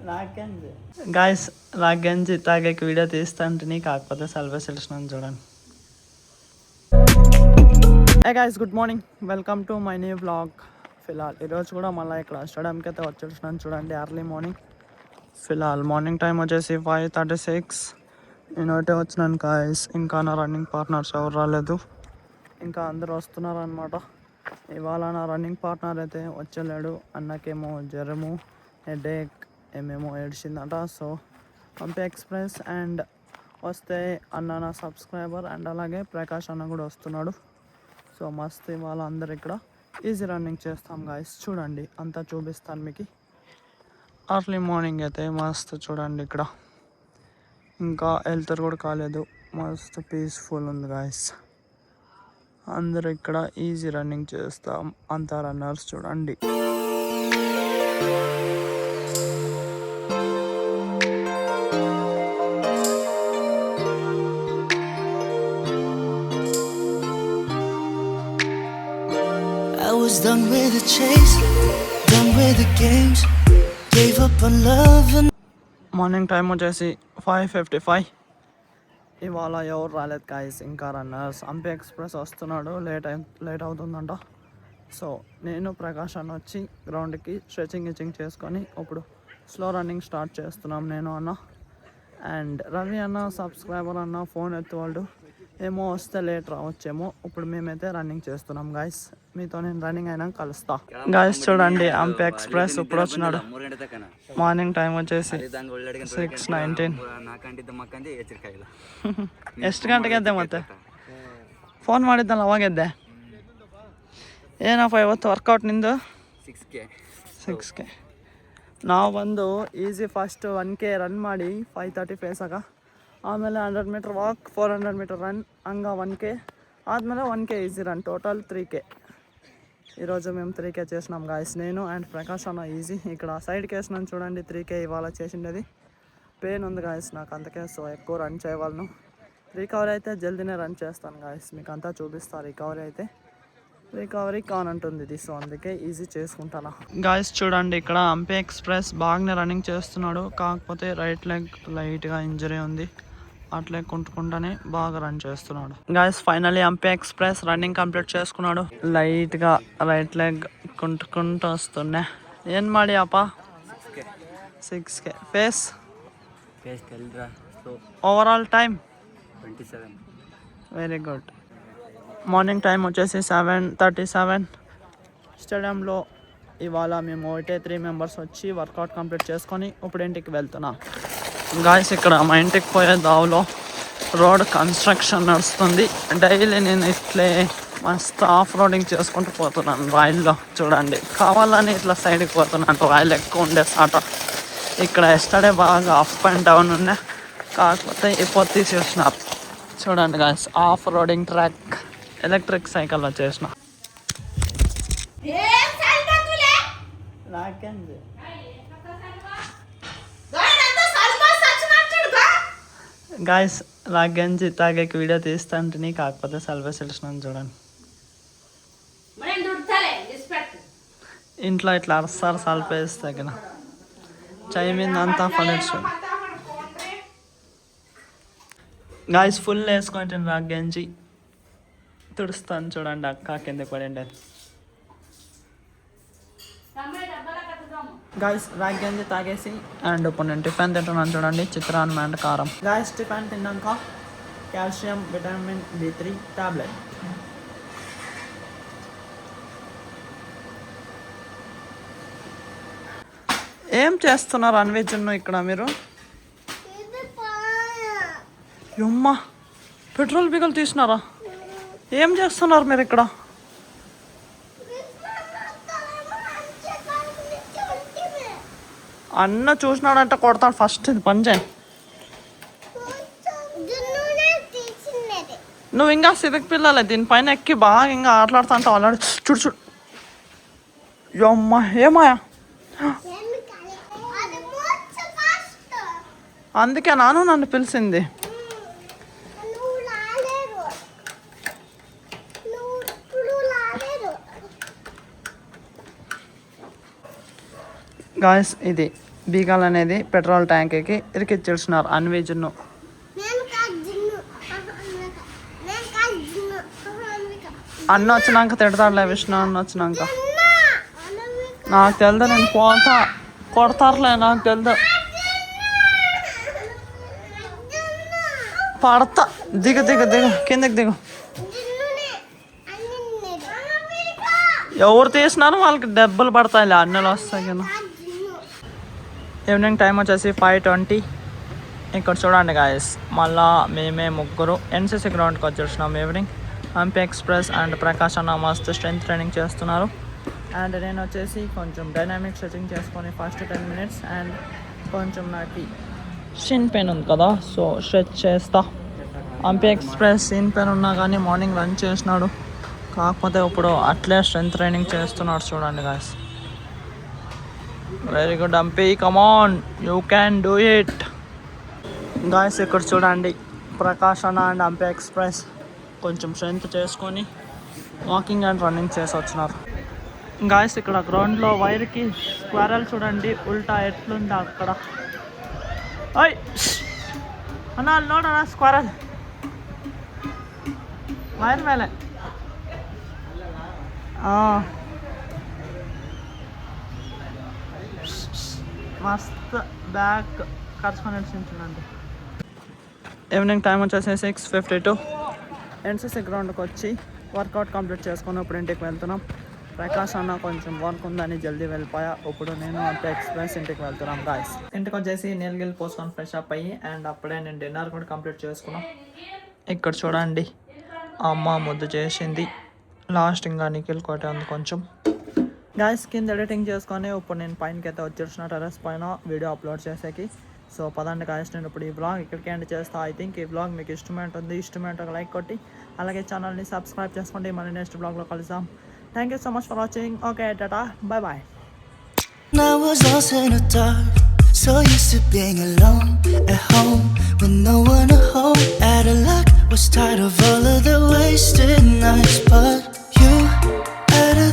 Guys ragi ganji తాగేకి video తీస్తాంటిని, కాకపోతే selfies తెలిసినాను చూడండి. Hey guys, good morning, welcome to my new blog. ఫిలాల్ ఈరోజు కూడా మళ్ళీ ఇక్కడ స్టేడియంకి అయితే వచ్చేసినాను చూడండి, ఎర్లీ మార్నింగ్. ఫిలాల్ మార్నింగ్ టైం వచ్చేసి 5:36. నేను అయితే వచ్చినాను గాయస్. ఇంకా నా రన్నింగ్ పార్ట్నర్స్ ఎవరు రాలేదు, ఇంకా అందరూ వస్తున్నారు అనమాట. ఇవాళ నా రన్నింగ్ పార్ట్నర్ అయితే వచ్చలేడు, అన్నకేమో జ్వరము, హెడేక్ ఏమేమో ఏడ్చిందట. సో హంపి ఎక్స్ప్రెస్ అండ్ వస్తే అన్న నా సబ్స్క్రైబర్ అండ్ అలాగే ప్రకాష్ అన్న కూడా వస్తున్నాడు. సో మస్తు ఇవాళ అందరు ఇక్కడ ఈజీ రన్నింగ్ చేస్తాం గాయస్. చూడండి అంతా చూపిస్తాను మీకు. అర్లీ మార్నింగ్ అయితే మస్తు చూడండి, ఇక్కడ ఇంకా వెళ్తారు కూడా కాలేదు, మస్తు పీస్ఫుల్ ఉంది గాయస్. అందరూ ఇక్కడ ఈజీ రన్నింగ్ చేస్తాం, అంతా రన్నర్స్ చూడండి. Done with the chase, done with the games, gave up on love and... morning time వచ్చేసి 5:55. ఇవాళ ఎవరు రాలేదు గాయస్, ఇంకా రన్నర్స్. హంపి ఎక్స్ప్రెస్ వస్తున్నాడు, లేట్ అవుతుందంట. సో నేను ప్రకాష్ అన్న వచ్చి గ్రౌండ్కి స్ట్రెచింగ్ చేసుకొని ఇప్పుడు స్లో రన్నింగ్ స్టార్ట్ చేస్తున్నాం, నేను అన్న అండ్ రవి అన్న సబ్స్క్రైబర్ అన్న ఫోన్ ఎత్తువాళ్ళు. ఏమో వస్తే లేట్ రావచ్చేమో. ఇప్పుడు మేమైతే రన్నింగ్ చేస్తున్నాం గాయస్. మీతో నేను రన్నింగ్ అయినా కలుస్తా గాయస్. చూడండి హంపి ఎక్స్ప్రెస్ ఇప్పుడు వచ్చినాడు. మార్నింగ్ టైం వచ్చేసి 6:19. ಎಷ್ಟು ಗಂಟೆಗೆ ಎದ್ದೆ ಮತ್ತೆ? ಫೋನ್ ಮಾಡಿದ್ದಲ್ಲ ಅವಾಗೆದ್ದೆ. ಏನಪ್ಪ ಇವತ್ತು ವರ್ಕೌಟ್ ನಿಂದು? 6K. ನಾವು ಬಂದು ಈಸಿ ಫಸ್ಟ್ 1K ರನ್ ಮಾಡಿ 5:30 ಫೇಸಾಗ, ಆಮೇಲೆ 100 ಮೀಟರ್ ವಾಕ್, 400 ಮೀಟರ್ ರನ್, ಹಂಗೆ 1K ఆద్ಮೇಲೆ 1K easy run, total 3K. ఈరోజు మేము 3K చేసినాం గాయస్, నేను అండ్ ప్రకాష్ అన్న ఈజీ. ఇక్కడ సైడ్కి వేసినాను చూడండి, 3K ఇవాళ చేసిండేది. పెయిన్ ఉంది గాయస్ నాకు, అందుకే సో ఎక్కువ రన్ చేయగలను. రికవరీ అయితే జల్దీనే రన్ చేస్తాను గాయస్, మీకు అంతా చూపిస్తాను. రికవరీ కానంటుంది ఇది, సో అందుకే ఈజీ చేసుకుంటాను గాయస్. చూడండి ఇక్కడ హంపి ఎక్స్ప్రెస్ బాగానే రన్నింగ్ చేస్తున్నాడు, కాకపోతే రైట్ లెగ్ లైట్గా ఇంజరీ ఉంది. అట్లే కుంటుకుంటానే బాగా రన్ చేస్తున్నాడు guys. Finally Hampi Express running complete చేసుకున్నాడు. లైట్గా రైట్ లెగ్ కుంటుకుంటూ వస్తున్నా. ఏం ಮಾಡಿ అప్ప? 6K. Face overall time 27. Very good. Morning time వచ్చేసి 7:37. స్టేడియంలో ఇవాళ మేము ఒకటే 3 మెంబర్స్ వచ్చి వర్కౌట్ కంప్లీట్ చేసుకొని ఇప్పుడు ఇంటికి వెళ్తున్నాం గాయస్. ఇక్కడ మా ఇంటికి పోయే దావులో రోడ్ కన్స్ట్రక్షన్ నడుస్తుంది. డైలీ నేను ఇట్లే మస్తు ఆఫ్ రోడింగ్ చేసుకుంటూ పోతున్నాను రాయిల్లో. చూడండి కావాలని ఇట్లా సైడ్కి పోతున్నాను, రాయిలు ఎక్కువ ఉండే సాట. ఇక్కడ ఎస్టర్డే బాగా అప్ అండ్ డౌన్ ఉన్నాయి, కాకపోతే ఇప్పుడు తీసేసినారు. చూడండి guys, off roading track electric సైకిల్లో చేసిన. గాయస్ రాగంజి తాగేకి వీడియో తీస్తాంటిని, కాకపోతే సెల్ఫీస్ తెలిసినాను చూడండి. ఇంట్లో ఇట్లా అరసారు సెల్ఫీస్ తగిన చై మీద అంతా పడచ్చు గాయస్. ఫుల్ వేసుకుంటే రాగంజి తుడుస్తాను చూడండి, అక్క కింద పడండి గాయస్. రాగంజి తాగేసి అండ్ ఇప్పుడు నేను టిఫిన్ తింటున్నాను చూడండి, చిత్రాన్నం అండ్ కారం. గాయస్ టిఫిన్ తిన్నాక కాల్షియం విటమిన్ B3 టాబ్లెట్. ఏం చేస్తున్నారు అన్వేజన్ ఇక్కడ మీరు? యమ్మా పెట్రోల్ బిగలు తీసినారా? ఏం చేస్తున్నారు మీరు ఇక్కడ? అన్న చూసినాడంటే కొడతాడు, ఫస్ట్ ఇది పని చేయి. నువ్వు ఇంకా సివిక్ పిల్లలే, దీనిపైన ఎక్కి బాగా ఇంకా ఆటలాడుతా అంటావు ఆల్రెడీ. చూడు యమ్మా ఏమాయా, అందుకే నన్ను పిలిచింది. గాయస్ ఇది బీగాలు అనేది పెట్రోల్ ట్యాంక్కి ఇరికిచ్చేస్తున్నారు అన్వేజన్ను. అన్న వచ్చినాక తిడతాడులే విష్ణు అన్న వచ్చినాక. నాకు తెలుదు, నేను కొడతారులే, నాకు తెలుదు. పడతా, దిగు దిగు దిగు, కిందకి దిగు. ఎవరు తీసినారు వాళ్ళకి దెబ్బలు పడతాయిలే, అన్నలు వస్తాయి కదా. ఈవినింగ్ టైం వచ్చేసి 5:20. ఇక్కడ చూడండి గాయస్, మళ్ళా మేమే ముగ్గురు ఎన్సీసీ గ్రౌండ్కి వచ్చేసినాం. Evening Hampi Express and Prakash అన్న మస్తు స్ట్రెంత్ ట్రైనింగ్ చేస్తున్నారు. అండ్ నేను వచ్చేసి కొంచెం డైనామిక్ స్ట్రెచింగ్ చేసుకొని ఫస్ట్ 10 minutes అండ్ కొంచెం నాకు షిన్ పెయిన్ ఉంది కదా, సో స్ట్రెచ్ చేస్తా. హంపి ఎక్స్ప్రెస్ షిన్ పెయిన్ ఉన్నా కానీ మార్నింగ్ రన్ చేసినాడు, కాకపోతే ఇప్పుడు అట్లే స్ట్రెంత్ ట్రైనింగ్ చేస్తున్నాడు. చూడండి guys, very good Hampi, come on you can do it. Guys ఇక్కడ చూడండి, ప్రకాష్ అన్న అండ్ హంపి ఎక్స్ప్రెస్ కొంచెం స్ట్రెంత్ చేసుకొని వాకింగ్ అండ్ రన్నింగ్ చేసి వచ్చినారు. గాయస్ ఇక్కడ గ్రౌండ్లో వైర్కి స్క్వేరల్ చూడండి ఉల్టా ఎట్లుంది అక్కడ. ఓయ్ అన్న నోడనా స్క్వేరల్ వైర్ మేలే. మస్త్ బ్యాక్ ఖర్చుకొని వచ్చిందండి. ఈవినింగ్ టైం వచ్చేసి 6:52. ఎన్సీసీ గ్రౌండ్కి వచ్చి వర్కౌట్ కంప్లీట్ చేసుకొని ఇప్పుడు ఇంటికి వెళ్తున్నాం. ప్రకాష్ అన్న కొంచెం వర్క్ ఉందని జల్దీ వెళ్ళిపోయా. ఇప్పుడు నేను అంత ఎక్స్ప్రెస్ ఇంటికి వెళ్తున్నాం గాయస్. ఇంటికి వచ్చేసి నీళ్ళగిల్లి పోసుకొని ఫ్రెష్ అప్ అయ్యి అండ్ అప్పుడే నేను డిన్నర్ కూడా కంప్లీట్ చేసుకున్నాం. ఇక్కడ చూడండి, అమ్మ ముద్దు చేసింది. లాస్ట్ ఇంకా నిఖిల్ కోట ఉంది కొంచెం. గాయస్ కింద ఎడిటింగ్ చేసుకొని ఇప్పుడు నేను పైనకి అయితే వచ్చేసిన టెర్రస్ పైన వీడియో అప్లోడ్ చేసేకి. సో పదండి గాయస్, నేను ఇప్పుడు ఈ వ్లాగ్ ఇక్కడికి ఎండ్ చేస్తా. ఐ థింక్ ఈ వ్లాగ్ మీకు ఇష్టమైంటుంది ఒక లైక్ కొట్టి అలాగే ఛానల్ని సబ్స్క్రైబ్ చేసుకోండి. మన నెక్స్ట్ వ్లాగ్లో కలుద్దాం. Thank you so much for watching. Okay, tata, bye bye. I was lost in the dark, so used to being alone at home.